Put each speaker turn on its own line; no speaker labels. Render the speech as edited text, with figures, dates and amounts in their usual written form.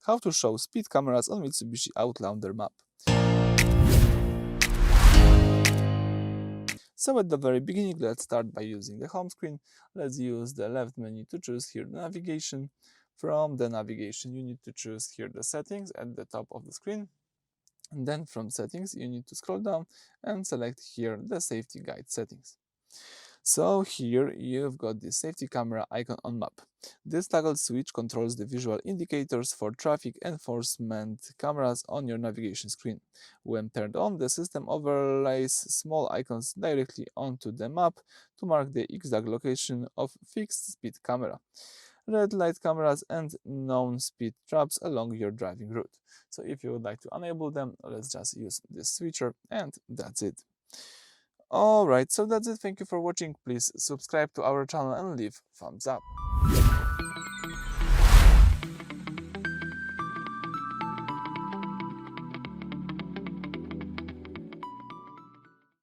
how to show speed cameras on Mitsubishi Outlander map. So at the very beginning, let's start by using the home screen. Let's use the left menu to choose here the navigation. From the navigation, you need to choose here the settings at the top of the screen. And then from settings, you need to scroll down and select here the safety guide settings. So here you've got the safety camera icon on map. This toggle switch controls the visual indicators for traffic enforcement cameras on your navigation screen. When turned on, the system overlays small icons directly onto the map to mark the exact location of fixed speed camera, red light cameras, and known speed traps along your driving route. So if you would like to enable them, let's just use this switcher, and that's it. Alright, so that's it. Thank you for watching. Please subscribe to our channel and leave thumbs up.